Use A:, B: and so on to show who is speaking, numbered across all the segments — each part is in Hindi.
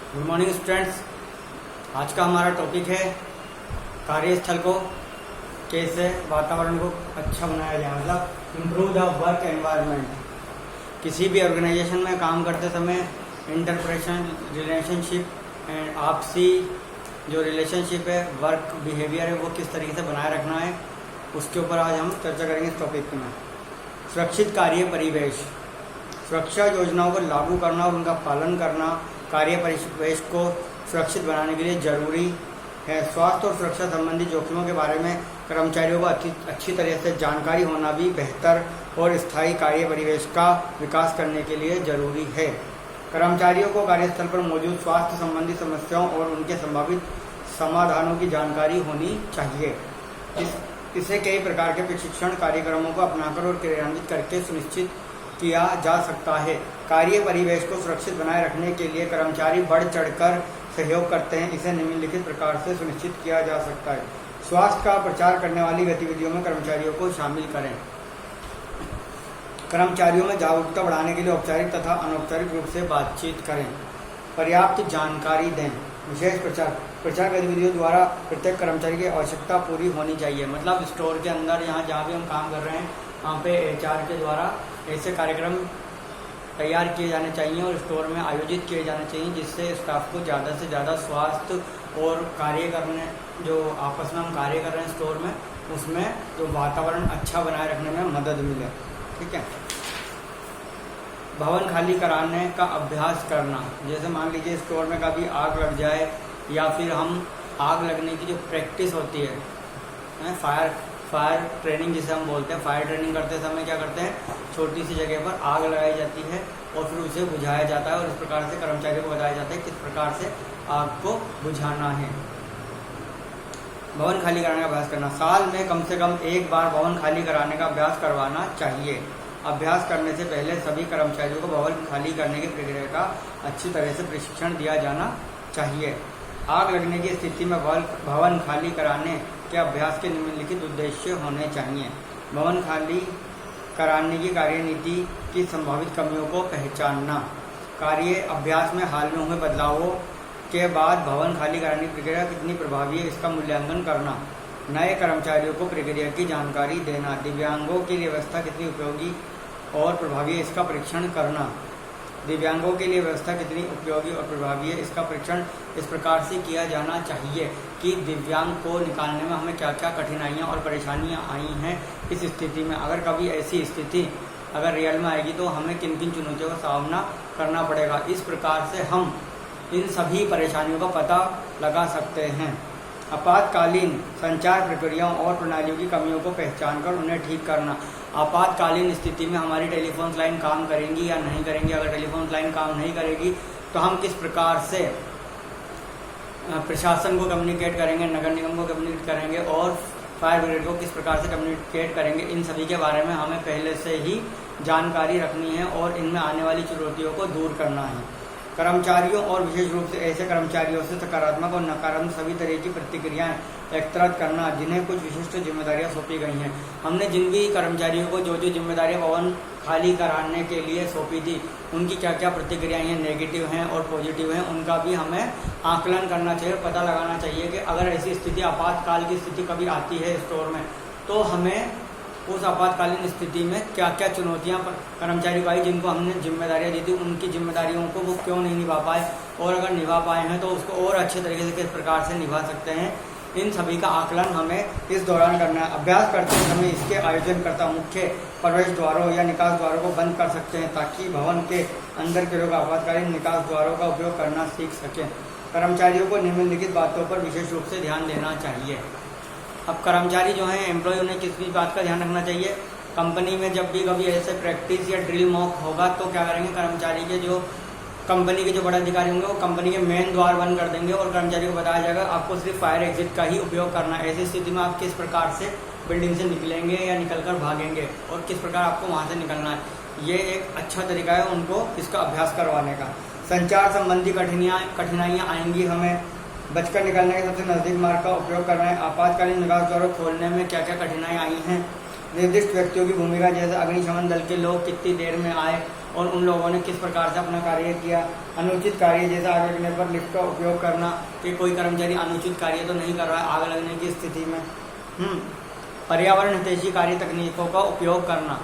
A: Good morning students. आज का हमारा टॉपिक है कार्यस्थल को कैसे वातावरण को अच्छा बनाया जाए, मतलब इम्प्रूव द वर्क एनवायरनमेंट। किसी भी ऑर्गेनाइजेशन में काम करते समय इंटरपर्सन रिलेशनशिप एंड आपसी जो रिलेशनशिप है, वर्क बिहेवियर है, वो किस तरीके से बनाए रखना है, उसके ऊपर आज हम चर्चा करेंगे इस टॉपिक में। सुरक्षित कार्य परिवेश, सुरक्षा योजनाओं को लागू करना और उनका पालन करना कार्य परिवेश को सुरक्षित बनाने के लिए जरूरी है। स्वास्थ्य और सुरक्षा संबंधी जोखिमों के बारे में कर्मचारियों को अच्छी तरह से जानकारी होना भी बेहतर और स्थायी कार्य परिवेश का विकास करने के लिए जरूरी है। कर्मचारियों को कार्यस्थल पर मौजूद स्वास्थ्य संबंधी समस्याओं और उनके संभावित समाधानों की जानकारी होनी चाहिए। इसे कई प्रकार के प्रशिक्षण कार्यक्रमों को अपनाकर और क्रियान्वित करके सुनिश्चित किया जा सकता है। कार्य परिवेश को सुरक्षित बनाए रखने के लिए कर्मचारी बढ़ चढ़कर सहयोग करते हैं। इसे निम्नलिखित प्रकार से सुनिश्चित किया जा सकता है। स्वास्थ्य का प्रचार करने वाली गतिविधियों में कर्मचारियों को शामिल करें। कर्मचारियों में जागरूकता बढ़ाने के लिए औपचारिक तथा अनौपचारिक रूप से बातचीत करें। पर्याप्त जानकारी दें। विशेष प्रचार गतिविधियों द्वारा प्रत्येक कर्मचारी की आवश्यकता पूरी होनी चाहिए। मतलब स्टोर के अंदर जहाँ भी हम काम कर रहे हैं, वहाँ पे HR के द्वारा ऐसे कार्यक्रम तैयार किए जाने चाहिए और स्टोर में आयोजित किए जाने चाहिए, जिससे स्टाफ को ज़्यादा से ज़्यादा स्वास्थ्य और कार्य करने, जो आपस में हम कार्य कर रहे हैं स्टोर में, उसमें जो वातावरण अच्छा बनाए रखने में मदद मिले। ठीक है। भवन खाली कराने का अभ्यास करना। जैसे मान लीजिए स्टोर में कभी आग लग जाए, या फिर हम आग लगने की जो प्रैक्टिस होती है, फायर ट्रेनिंग जिसे हम बोलते हैं, फायर ट्रेनिंग करते समय क्या करते हैं, छोटी सी जगह पर आग लगाई जाती है और फिर उसे बुझाया जाता है और इस प्रकार से कर्मचारियों को बताया जाता है किस प्रकार से आग को बुझाना है। भवन खाली कराने का अभ्यास करना। साल में कम से कम एक बार भवन खाली कराने का अभ्यास करवाना चाहिए। अभ्यास करने से पहले सभी कर्मचारियों को भवन खाली करने की प्रक्रिया का अच्छी तरह से प्रशिक्षण दिया जाना चाहिए। आग लगने की स्थिति में भवन खाली कराने के अभ्यास के निम्नलिखित उद्देश्य होने चाहिए। भवन खाली कराने की कार्यनीति की संभावित कमियों को पहचानना। कार्य अभ्यास में हाल में हुए बदलावों के बाद भवन खाली कराने की प्रक्रिया कितनी प्रभावी है, इसका मूल्यांकन करना। नए कर्मचारियों को प्रक्रिया की जानकारी देना। दिव्यांगों की व्यवस्था कितनी उपयोगी और प्रभावी है, इसका परीक्षण करना। दिव्यांगों के लिए व्यवस्था कितनी उपयोगी और प्रभावी है, इसका परीक्षण इस प्रकार से किया जाना चाहिए कि दिव्यांग को निकालने में हमें क्या क्या कठिनाइयाँ और परेशानियाँ आई हैं इस स्थिति में। अगर कभी ऐसी स्थिति अगर रियल में आएगी तो हमें किन किन चुनौतियों का सामना करना पड़ेगा। इस प्रकार से हम इन सभी परेशानियों का पता लगा सकते हैं। आपातकालीन संचार प्रक्रियाओं और प्रणालियों की कमियों को पहचान कर उन्हें ठीक करना। आपातकालीन स्थिति में हमारी टेलीफोन लाइन काम करेंगी या नहीं करेंगी। अगर टेलीफोन लाइन काम नहीं करेगी तो हम किस प्रकार से प्रशासन को कम्युनिकेट करेंगे, नगर निगम को कम्युनिकेट करेंगे और फायर ब्रिगेड को किस प्रकार से कम्युनिकेट करेंगे। इन सभी के बारे में हमें पहले से ही जानकारी रखनी है और इनमें आने वाली चुनौतियों को दूर करना है। कर्मचारियों और विशेष रूप से ऐसे कर्मचारियों से सकारात्मक और नकारात्मक सभी तरह की प्रतिक्रियाएं एकत्रित करना जिन्हें कुछ विशिष्ट जिम्मेदारियां सौंपी गई हैं। हमने जिन भी कर्मचारियों को जो जो जिम्मेदारियां भवन खाली कराने के लिए सौंपी थी, उनकी क्या क्या प्रतिक्रियाएं हैं, नेगेटिव हैं और पॉजिटिव हैं, उनका भी हमें आकलन करना चाहिए और पता लगाना चाहिए कि अगर ऐसी स्थिति, आपातकाल की स्थिति कभी आती है स्टोर में, तो हमें उस आपातकालीन स्थिति में क्या क्या चुनौतियां कर्मचारी को आई, जिनको हमने जिम्मेदारियां दी थी, उनकी जिम्मेदारियों को वो क्यों नहीं निभा पाए, और अगर निभा पाए हैं तो उसको और अच्छे तरीके से किस प्रकार से निभा सकते हैं। इन सभी का आकलन हमें इस दौरान करना है। अभ्यास करते समय इसके आयोजनकर्ता मुख्य प्रवेश द्वारों या निकास द्वारों को बंद कर सकते हैं ताकि भवन के अंदर के लोग आपातकालीन निकास द्वारों का उपयोग करना सीख सकें। कर्मचारियों को निम्नलिखित बातों पर विशेष रूप से ध्यान देना चाहिए। अब कर्मचारी जो हैं, एम्प्लॉय, उन्हें किस भी बात का ध्यान रखना चाहिए। कंपनी में जब भी कभी ऐसे प्रैक्टिस या ड्रिल मॉक होगा तो क्या करेंगे, कर्मचारी के जो कंपनी के जो बड़े अधिकारी होंगे वो कंपनी के मेन द्वार बंद कर देंगे और कर्मचारी को बताया जाएगा आपको सिर्फ फायर एग्जिट का ही उपयोग करना है। ऐसी स्थिति में आप किस प्रकार से बिल्डिंग से निकलेंगे या निकलकर भागेंगे और किस प्रकार आपको वहाँ से निकलना है। ये एक अच्छा तरीका है उनको इसका अभ्यास करवाने का। संचार संबंधी कठिनाइयाँ आएंगी, हमें बचकर निकलने के सबसे नजदीक मार्ग का उपयोग करना है। आपातकालीन निकास द्वारों खोलने में क्या क्या कठिनाई आई हैं। निर्दिष्ट व्यक्तियों की भूमिका, जैसे अग्निशमन दल के लोग कितनी देर में आए और उन लोगों ने किस प्रकार से अपना कार्य किया। अनुचित कार्य जैसे आग लगने पर लिफ्ट का उपयोग करना, कि कोई कर्मचारी अनुचित कार्य तो नहीं कर रहा है आग लगने की स्थिति में। पर्यावरण हितैषी कार्य तकनीकों का उपयोग करना,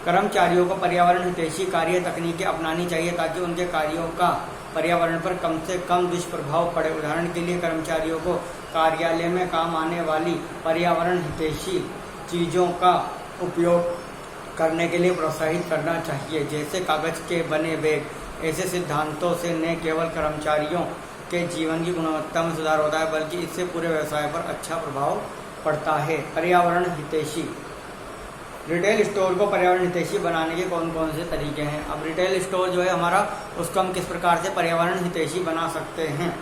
A: कर्मचारियों को पर्यावरण हितैषी कार्य तकनीकें अपनानी चाहिए ताकि उनके कार्यों का पर्यावरण पर कम से कम दुष्प्रभाव पड़े। उदाहरण के लिए कर्मचारियों को कार्यालय में काम आने वाली पर्यावरण हितैषी चीज़ों का उपयोग करने के लिए प्रोत्साहित करना चाहिए, जैसे कागज के बने बैग। ऐसे सिद्धांतों से न केवल कर्मचारियों के जीवन की गुणवत्ता में सुधार होता है बल्कि इससे पूरे व्यवसाय पर अच्छा प्रभाव पड़ता है। पर्यावरण हितैषी, रिटेल स्टोर को पर्यावरण हितैषी बनाने के कौन कौन से तरीके हैं। अब रिटेल स्टोर जो है हमारा, उसको हम किस प्रकार से पर्यावरण हितैषी बना सकते हैं।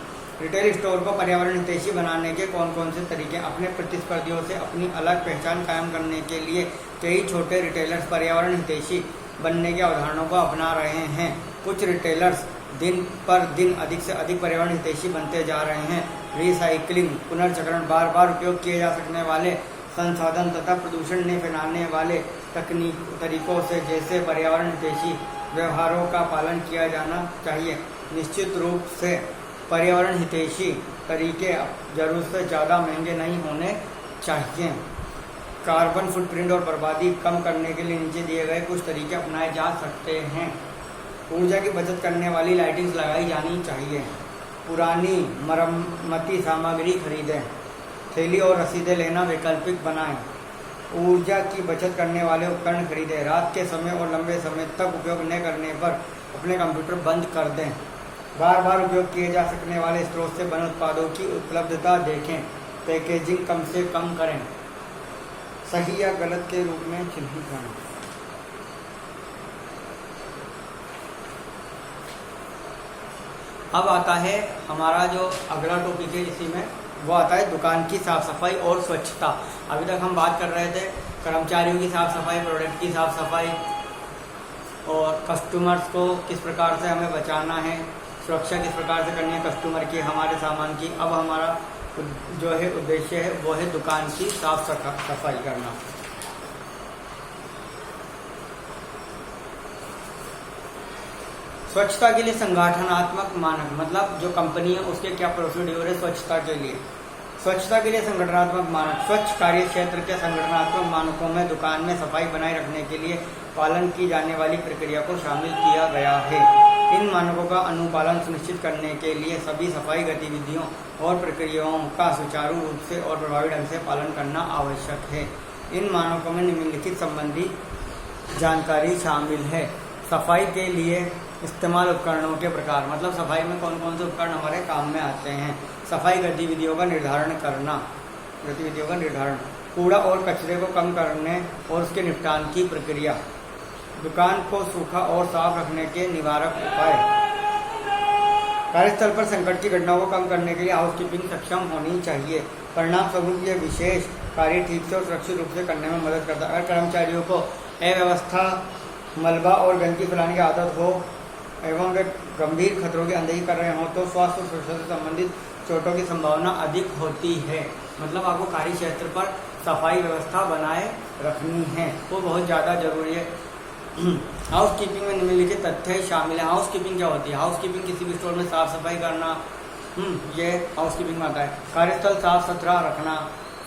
A: रिटेल स्टोर को पर्यावरण हितैषी बनाने के कौन कौन से तरीके। अपने प्रतिस्पर्धियों से अपनी अलग पहचान कायम करने के लिए कई छोटे रिटेलर्स पर्यावरण हितैषी बनने की अवधारणाओं को अपना रहे हैं। कुछ रिटेलर्स दिन पर दिन अधिक से अधिक पर्यावरण हितैषी बनते जा रहे हैं। रिसाइकलिंग, पुनर्चक्रण, बार बार उपयोग किए जा सकने वाले संसाधन तथा प्रदूषण नहीं फैलाने वाले तरीकों से जैसे पर्यावरण हितैषी व्यवहारों का पालन किया जाना चाहिए। निश्चित रूप से पर्यावरण हितैषी तरीके जरूरत से ज़्यादा महंगे नहीं होने चाहिए। कार्बन फुटप्रिंट और बर्बादी कम करने के लिए नीचे दिए गए कुछ तरीके अपनाए जा सकते हैं। ऊर्जा की बचत करने वाली लाइटिंग्स लगाई जानी चाहिए। पुरानी मरम्मती सामग्री खरीदें। थैली और रसीदें लेना वैकल्पिक बनाएं। ऊर्जा की बचत करने वाले उपकरण खरीदें। रात के समय और लंबे समय तक उपयोग न करने पर अपने कंप्यूटर बंद कर दें। बार बार उपयोग किए जा सकने वाले स्रोत से बने उत्पादों की उपलब्धता देखें। पैकेजिंग कम से कम करें। सही या गलत के रूप में चिन्हित करें। अब आता है हमारा जो अगला टॉपिक है, इसी में वो आता है दुकान की साफ सफाई और स्वच्छता। अभी तक हम बात कर रहे थे कर्मचारियों की साफ सफाई, प्रोडक्ट की साफ सफाई और कस्टमर्स को किस प्रकार से हमें बचाना है, सुरक्षा किस प्रकार से करनी है कस्टमर की, हमारे सामान की। अब हमारा जो है उद्देश्य है वो है दुकान की साफ सफाई करना। स्वच्छता के लिए संगठनात्मक मानक, मतलब जो कंपनी है उसके क्या प्रोसीड्यूर है स्वच्छता के लिए। स्वच्छता के लिए संगठनात्मक मानक, स्वच्छ कार्य क्षेत्र के संगठनात्मक मानकों में दुकान में सफाई बनाए रखने के लिए पालन की जाने वाली प्रक्रिया को शामिल किया गया है। इन मानकों का अनुपालन सुनिश्चित करने के लिए सभी सफाई गतिविधियों और प्रक्रियाओं का सुचारू रूप से और प्रभावी ढंग से पालन करना आवश्यक है। इन मानकों में निम्नलिखित संबंधी जानकारी शामिल है। सफाई के लिए इस्तेमाल उपकरणों के प्रकार, मतलब सफाई में कौन कौन से उपकरण हमारे काम में आते हैं। सफाई गतिविधियों का निर्धारण करना, कूड़ा और कचरे को कम करने और उसके निपटान की प्रक्रिया, दुकान को सूखा और साफ रखने के निवारक उपाय, कार्यस्थल पर संकट की घटनाओं को कम करने के लिए हाउसकीपिंग सक्षम होनी चाहिए। परिणाम स्वरूप ये विशेष कार्य ठीक से और सुरक्षित रूप से करने में मदद करता है। अगर कर्मचारियों को अव्यवस्था, मलबा और गंदगी फैलाने की आदत हो एवं वे गंभीर खतरों की अनदेखी कर रहे हों तो स्वास्थ्य और सुरक्षा से संबंधित चोटों की संभावना अधिक होती है। मतलब आपको कार्य क्षेत्र पर सफाई व्यवस्था बनाए रखनी है, वो बहुत ज़्यादा जरूरी है। हाउस कीपिंग में निम्नलिखित तथ्य शामिल है। हाउस कीपिंग क्या होती है? हाउस कीपिंग किसी भी स्टोर में साफ सफाई करना, ये हाउस कीपिंग में आता है। कार्यस्थल साफ सुथरा रखना,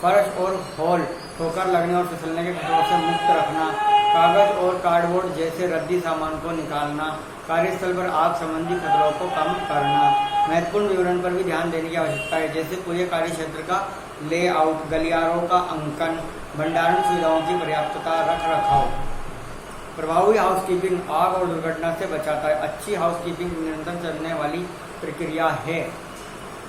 A: फर्श और हॉल ठोकर लगने और फिसलने के खतरों से मुक्त रखना, कागज और कार्डबोर्ड जैसे रद्दी सामान को निकालना, कार्यस्थल पर आग संबंधी खतरों को कम करना। महत्वपूर्ण विवरण पर भी ध्यान देने की आवश्यकता है, जैसे पूरे कार्य क्षेत्र का लेआउट, गलियारों का अंकन, भंडारण सुविधाओं की पर्याप्तता, रख रखाव। प्रभावी हाउसकीपिंग आग और दुर्घटना से बचाता है। अच्छी हाउसकीपिंग निरंतर चलने वाली प्रक्रिया है।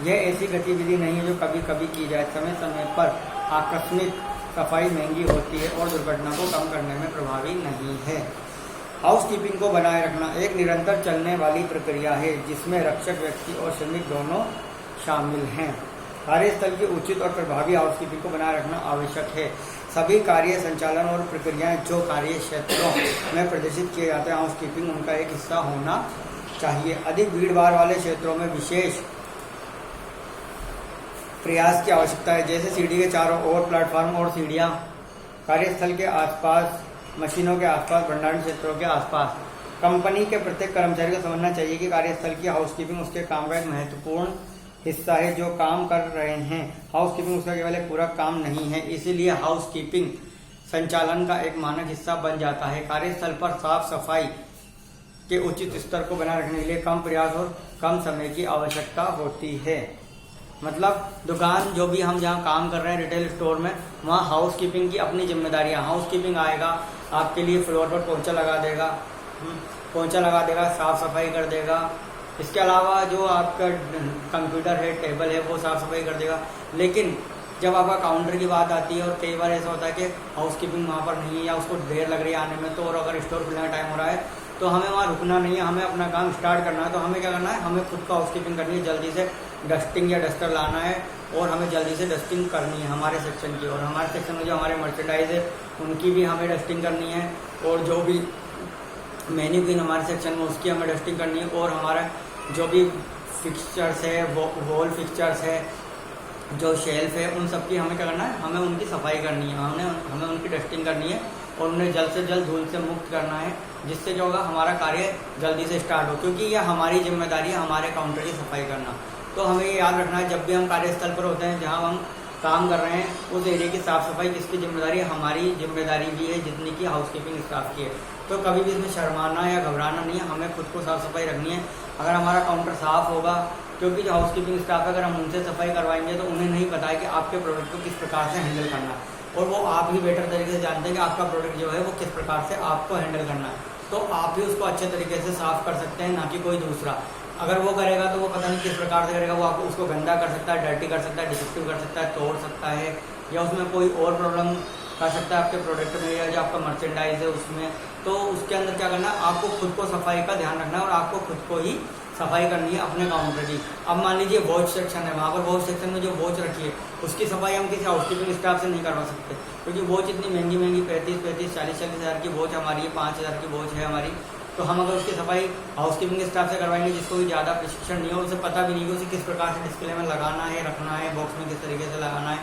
A: यह ऐसी गतिविधि नहीं है जो कभी कभी की जाए। समय समय पर आकस्मिक सफाई महंगी होती है और दुर्घटना को कम करने में प्रभावी नहीं है। हाउसकीपिंग को बनाए रखना एक निरंतर चलने वाली प्रक्रिया है जिसमें रक्षक व्यक्ति और श्रमिक दोनों शामिल हैं। कार्यस्थल की उचित और प्रभावी हाउसकीपिंग को बनाए रखना आवश्यक है। सभी कार्य संचालन और प्रक्रियाएं जो कार्य क्षेत्रों में प्रदर्शित किए जाते हैं, हाउसकीपिंग उनका एक हिस्सा होना चाहिए। अधिक भीड़ भाड़ वाले क्षेत्रों में विशेष प्रयास की आवश्यकता है, जैसे सीढ़ी के चारों ओर प्लेटफॉर्म और सीढ़ियाँ, कार्यस्थल के आसपास, मशीनों के आसपास, भंडारण क्षेत्रों के आसपास। कंपनी के प्रत्येक कर्मचारी को समझना चाहिए कि कार्यस्थल की हाउसकीपिंग उसके काम का एक महत्वपूर्ण हिस्सा है। जो काम कर रहे हैं, हाउसकीपिंग उसका केवल एक पूरा काम नहीं है, इसीलिए हाउसकीपिंग संचालन का एक मानक हिस्सा बन जाता है। कार्यस्थल पर साफ सफाई के उचित स्तर को बनाए रखने के लिए कम प्रयास और कम समय की आवश्यकता होती है। मतलब दुकान जो भी हम जहाँ काम कर रहे हैं रिटेल स्टोर में, वहाँ हाउसकीपिंग की अपनी जिम्मेदारी है। हाउसकीपिंग आएगा, आपके लिए फ्लोर पर पोंछा लगा देगा, साफ सफाई कर देगा। इसके अलावा जो आपका कंप्यूटर है, टेबल है, वो साफ सफाई कर देगा। लेकिन जब आपका काउंटर की बात आती है और कई बार ऐसा होता है कि हाउसकीपिंग वहाँ पर नहीं है या उसको देर लग रही है आने में, तो और अगर स्टोर खुलने का टाइम हो रहा है तो हमें वहाँ रुकना नहीं है, हमें अपना काम स्टार्ट करना है। तो हमें क्या करना है, हमें खुद का हाउसकीपिंग करनी है, जल्दी से डस्टिंग या डस्टर लाना है और हमें जल्दी से डस्टिंग करनी है हमारे सेक्शन की। और हमारे सेक्शन में जो हमारे मर्चेंडाइज है उनकी भी हमें डस्टिंग करनी है, और जो भी मेन्यू हमारे सेक्शन में उसकी हमें डस्टिंग करनी है। और हमारा जो भी फिक्सचर्स है, वॉल फिक्सचर्स है, जो शेल्फ है, उन सब की हमें क्या करना है, हमें उनकी सफाई करनी है, हमें उनकी डस्टिंग करनी है और उन्हें जल्द से जल्द धूल से मुक्त करना है, जिससे क्या होगा, हमारा कार्य जल्दी से स्टार्ट हो। क्योंकि यह हमारी जिम्मेदारी है हमारे काउंटर की सफाई करना। तो हमें ये याद रखना है, जब भी हम कार्यस्थल पर होते हैं जहाँ हम काम कर रहे हैं, उस एरिया की साफ सफाई किसकी जिम्मेदारी है, हमारी जिम्मेदारी भी है जितनी की हाउसकीपिंग स्टाफ की है। तो कभी भी इसमें शर्माना या घबराना नहीं है, हमें खुद को साफ सफाई रखनी है। अगर हमारा काउंटर साफ होगा, क्योंकि जो हाउसकीपिंग स्टाफ है, अगर हम उनसे सफाई करवाएंगे तो उन्हें नहीं पता है कि आपके प्रोडक्ट को किस प्रकार से हैंडल करना है, और वो आप ही बेटर तरीके से जानते हैं कि आपका प्रोडक्ट जो है वो किस प्रकार से आपको हैंडल करना है। तो आप ही उसको अच्छे तरीके से साफ कर सकते हैं, ना कि कोई दूसरा। अगर वो करेगा तो वो पता नहीं किस प्रकार से करेगा, वो आपको उसको गंदा कर सकता है, डर्टी कर सकता है, डिफेक्टिव कर सकता है, तोड़ सकता है, या उसमें कोई और प्रॉब्लम कर सकता है आपके प्रोडक्ट में या जो आपका मर्चेंडाइज है उसमें। तो उसके अंदर क्या करना है, आपको खुद को सफाई का ध्यान रखना है और आपको खुद को ही सफाई करनी है अपने काउंटर की। अब मान लीजिए वॉच सेक्शन है, वहाँ पर वॉच सेक्शन में जो वॉच रखी है उसकी सफाई हम किसी हाउसकीपिंग स्टाफ से नहीं करवा सकते, क्योंकि वॉच इतनी महंगी 35-40 हज़ार की वॉच हमारी है, 5,000 की वॉच है हमारी। तो हम अगर उसकी सफाई हाउसकीपिंग स्टाफ से करवाएंगे जिसको भी ज़्यादा प्रशिक्षण नहीं हो, उसे पता भी नहीं कि उसे किस प्रकार से डिस्प्ले में लगाना है, रखना है, बॉक्स में किस तरीके से लगाना है,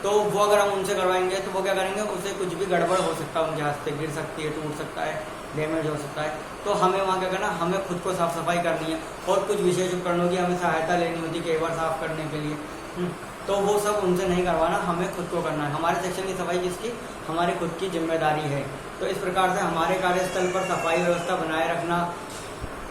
A: तो वो अगर हम उनसे करवाएंगे तो वो क्या करेंगे, उसे कुछ भी गड़बड़ हो सकता है, उनके हाथ से गिर सकती है, टूट सकता है, डैमेज हो सकता है। तो हमें वहाँ क्या करना, हमें खुद को साफ सफाई करनी है और कुछ विशेष उपकरणों की हमें सहायता लेनी होती है कई बार साफ करने के लिए। तो वो सब उनसे नहीं करवाना, हमें खुद को करना है। हमारे सेक्शन की सफाई किसकी, हमारी खुद की जिम्मेदारी है। तो इस प्रकार से हमारे कार्यस्थल पर सफाई व्यवस्था बनाए रखना,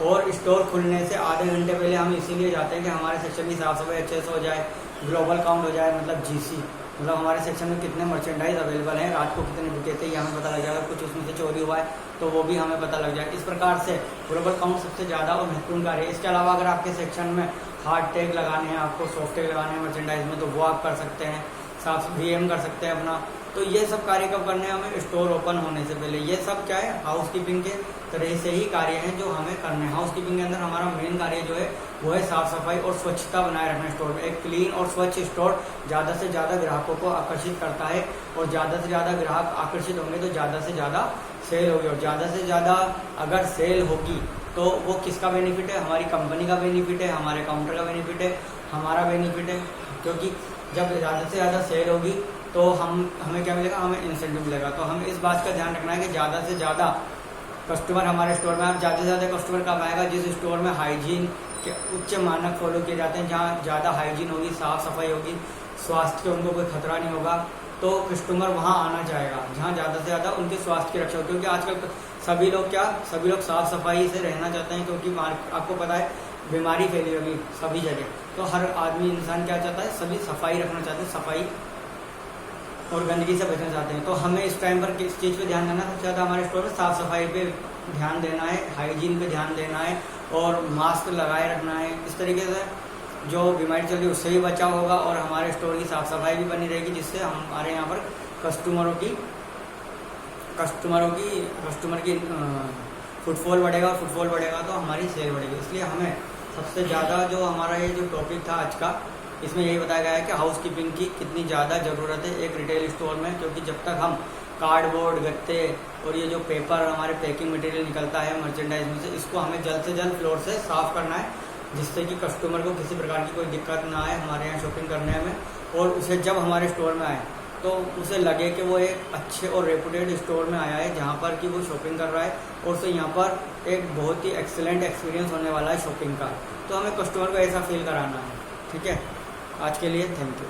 A: और स्टोर खुलने से आधे घंटे पहले हम इसीलिए जाते हैं कि हमारे सेक्शन की साफ सफाई अच्छे से हो जाए, ग्लोबल काउंट हो जाए, मतलब GC, मतलब हमारे सेक्शन में कितने मर्चेंडाइज अवेलेबल हैं, रात को कितने बिके थे, ये हमें पता लग जाएगा। कुछ उसमें से चोरी हुआ है तो वो भी हमें पता लग जाएगा। इस प्रकार से ग्लोबल काउंट सबसे ज़्यादा और महत्वपूर्ण कार्य है। इसके अलावा अगर आपके सेक्शन में हार्ड टैग लगाने हैं, आपको सॉफ्ट टैग लगाने हैं मर्चेंडाइज में, तो वो आप कर सकते हैं, साफ VM कर सकते हैं अपना। तो ये सब कार्य कब करने हैं, हमें स्टोर ओपन होने से पहले। ये सब क्या है, हाउसकीपिंग के तरह से ही कार्य हैं जो हमें करने हैं। हाउसकीपिंग के अंदर हमारा मेन कार्य जो है वो है साफ सफाई और स्वच्छता बनाए रखना स्टोर में। एक क्लीन और स्वच्छ स्टोर ज़्यादा से ज़्यादा ग्राहकों को आकर्षित करता है, और ज़्यादा से ज़्यादा ग्राहक आकर्षित होंगे तो ज़्यादा से ज़्यादा सेल होगी, और ज़्यादा से ज़्यादा अगर सेल होगी तो वो किसका बेनिफिट है, हमारी कंपनी का बेनिफिट है, हमारे काउंटर का बेनिफिट है, हमारा बेनिफिट है। क्योंकि जब ज़्यादा से ज़्यादा सेल होगी तो हमें क्या मिलेगा, हमें इंसेंटिव मिलेगा। तो हमें इस बात का ध्यान रखना है कि ज़्यादा से ज़्यादा कस्टमर हमारे स्टोर में, अब ज़्यादा से ज़्यादा कस्टमर कब आएगा, जिस स्टोर में हाइजीन के उच्च मानक फॉलो किए जाते हैं, जहाँ ज़्यादा हाइजीन होगी, साफ़ सफाई होगी, स्वास्थ्य के उनको कोई खतरा नहीं होगा, तो कस्टमर वहाँ आना चाहेगा जहाँ ज़्यादा से ज़्यादा उनके स्वास्थ्य की रक्षा हो। क्योंकि आजकल सभी लोग साफ़ सफाई से रहना चाहते हैं, क्योंकि आपको पता है बीमारी फैली होगी सभी जगह। तो हर आदमी इंसान क्या चाहता है, सभी सफाई रखना चाहते हैं, सफाई और गंदगी से बचना चाहते हैं। तो हमें इस टाइम पर किस चीज़ पे ध्यान देना है, सबसे ज़्यादा हमारे स्टोर में साफ़ सफाई पे ध्यान देना है, हाइजीन पे ध्यान देना है, और मास्क लगाए रखना है। इस तरीके से जो बीमारी चल रही है उससे भी बचाव होगा, और हमारे स्टोर की साफ़ सफाई भी बनी रहेगी, जिससे हमारे यहाँ पर कस्टमर की फुटफॉल बढ़ेगा, और फुटफॉल बढ़ेगा तो हमारी सेल बढ़ेगी। इसलिए हमें सबसे ज़्यादा जो हमारा ये जो टॉपिक था आज का, इसमें यही बताया गया है कि हाउसकीपिंग की कितनी ज़्यादा ज़रूरत है एक रिटेल स्टोर में। क्योंकि जब तक हम कार्डबोर्ड, गत्ते और ये जो पेपर हमारे पैकिंग मटेरियल निकलता है मर्चेंडाइज में से, इसको हमें जल्द से जल्द फ्लोर से साफ़ करना है, जिससे कि कस्टमर को किसी प्रकार की कोई दिक्कत ना आए हमारे यहाँ शॉपिंग करने में। और उसे जब हमारे स्टोर में आए तो उसे लगे कि वो एक अच्छे और रेपुटेड स्टोर में आया है जहाँ पर कि वो शॉपिंग कर रहा है और उसे यहाँ पर एक बहुत ही एक्सीलेंट एक्सपीरियंस होने वाला है शॉपिंग का। तो हमें कस्टमर को ऐसा फील कराना है। ठीक है, आज के लिए थैंक यू।